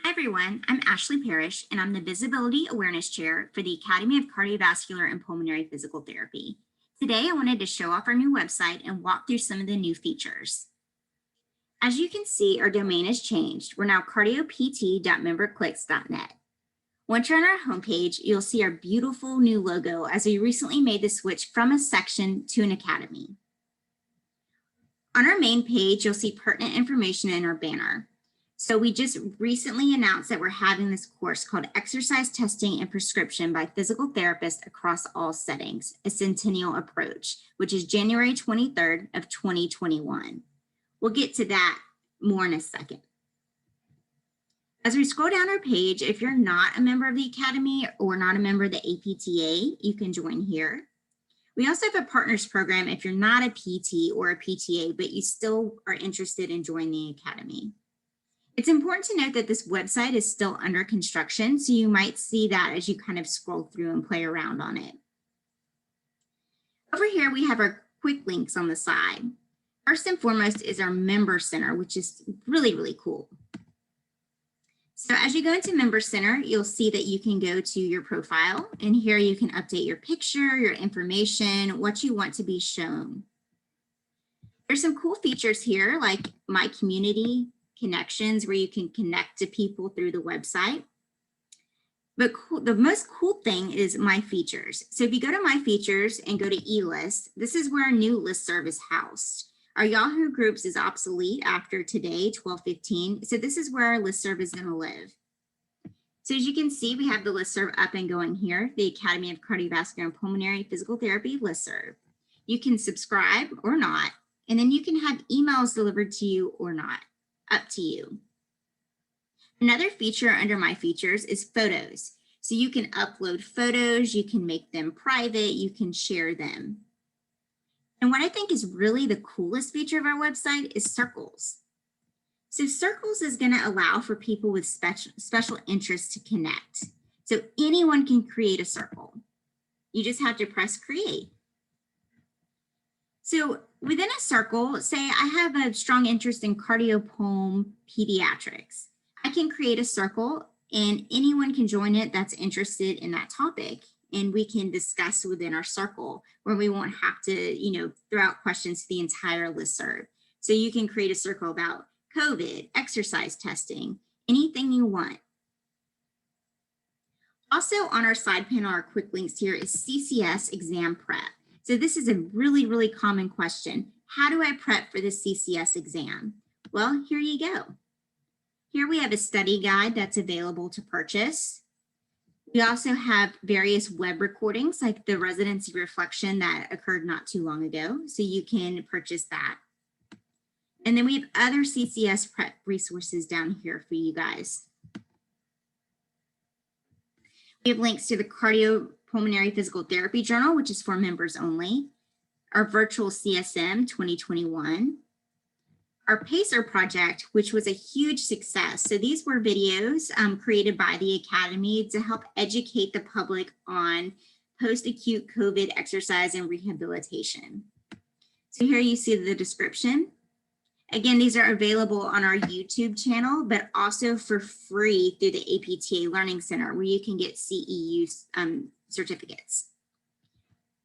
Hi everyone, I'm Ashley Parrish and I'm the Visibility Awareness Chair for the Academy of Cardiovascular and Pulmonary Physical Therapy. Today I wanted to show off our new website and walk through some of the new features. As you can see, our domain has changed. We're now cardiopt.memberclicks.net. Once you're on our homepage, you'll see our beautiful new logo as we recently made the switch from a section to an academy. On our main page, you'll see pertinent information in our banner. So we just recently announced that we're having this course called Exercise Testing and Prescription by Physical Therapists Across All Settings, a Centennial Approach, which is January 23rd of 2021. We'll get to that more in a second. As we scroll down our page, if you're not a member of the Academy or not a member of the APTA, you can join here. We also have a partners program if you're not a PT or a PTA, but you still are interested in joining the Academy. It's important to note that this website is still under construction, so you might see that as you kind of scroll through and play around on it. Over here, we have our quick links on the side. First and foremost is our Member Center, which is really, really cool. So as you go into Member Center, you'll see that you can go to your profile, and here you can update your picture, your information, what you want to be shown. There's some cool features here like My Community, Connections, where you can connect to people through the website. But the most cool thing is My Features. So if you go to My Features and go to eList, this is where our new listserv is housed. Our Yahoo Groups is obsolete after today, 12/15. So this is where our listserv is going to live. So as you can see, we have the listserv up and going here, the Academy of Cardiovascular and Pulmonary Physical Therapy listserv. You can subscribe or not, and then you can have emails delivered to you or not. Up to you. Another feature under My Features is photos. So you can upload photos, you can make them private, you can share them. And what I think is really the coolest feature of our website is circles. So circles is going to allow for people with special interests to connect. So anyone can create a circle. You just have to press create. So within a circle, say I have a strong interest in cardiopulm pediatrics. I can create a circle and anyone can join it that's interested in that topic. And we can discuss within our circle where we won't have to, throw out questions to the entire listserv. So you can create a circle about COVID, exercise testing, anything you want. Also on our side panel, our quick links here is CCS Exam Prep. So this is a really, really common question. How do I prep for the CCS exam? Well, here you go. Here we have a study guide that's available to purchase. We also have various web recordings like the residency reflection that occurred not too long ago. So you can purchase that. And then we have other CCS prep resources down here for you guys. We have links to the Cardiopulmonary Physical Therapy Journal, which is for members only, our virtual CSM 2021, our PACER project, which was a huge success. So these were videos created by the Academy to help educate the public on post-acute COVID exercise and rehabilitation. So here you see the description. Again, these are available on our YouTube channel, but also for free through the APTA Learning Center, where you can get CEU certificates.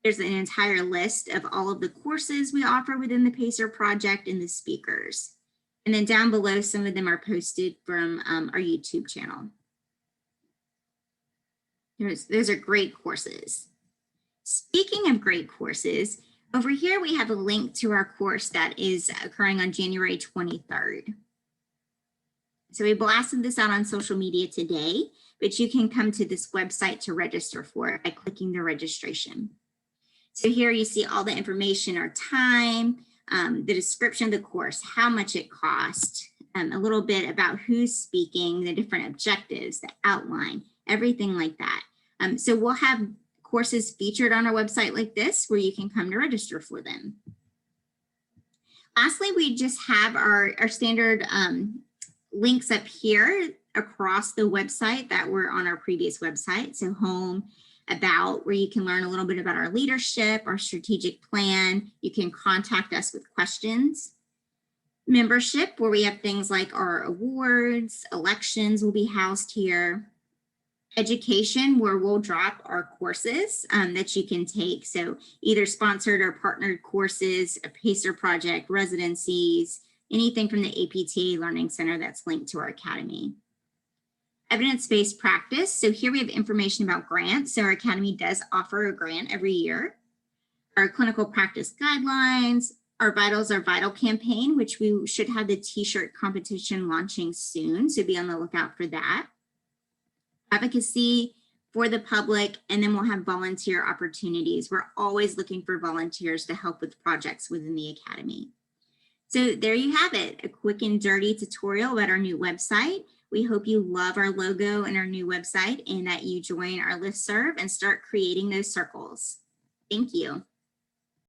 There's an entire list of all of the courses we offer within the PACER project and the speakers. And then down below, some of them are posted from our YouTube channel. Those are great courses. Speaking of great courses, over here, we have a link to our course that is occurring on January 23rd. So we blasted this out on social media today, but you can come to this website to register for it by clicking the registration. So here you see all the information, our time, the description of the course, how much it cost, a little bit about who's speaking, the different objectives, the outline, everything like that. So we'll have courses featured on our website like this where you can come to register for them. Lastly, we just have our standard links up here across the website that were on our previous website. So home, about, where you can learn a little bit about our leadership, our strategic plan. You can contact us with questions. Membership, where we have things like our awards, elections will be housed here. Education, where we'll drop our courses that you can take. So either sponsored or partnered courses, a PACER project, residencies, anything from the APTA Learning Center that's linked to our academy. Evidence-based practice. So here we have information about grants. So our academy does offer a grant every year. Our clinical practice guidelines, our Vitals Are Vital campaign, which we should have the t-shirt competition launching soon. So be on the lookout for that. Advocacy for the public, and then we'll have volunteer opportunities. We're always looking for volunteers to help with projects within the academy. So there you have it, a quick and dirty tutorial about our new website. We hope you love our logo and our new website and that you join our listserv and start creating those circles. Thank you.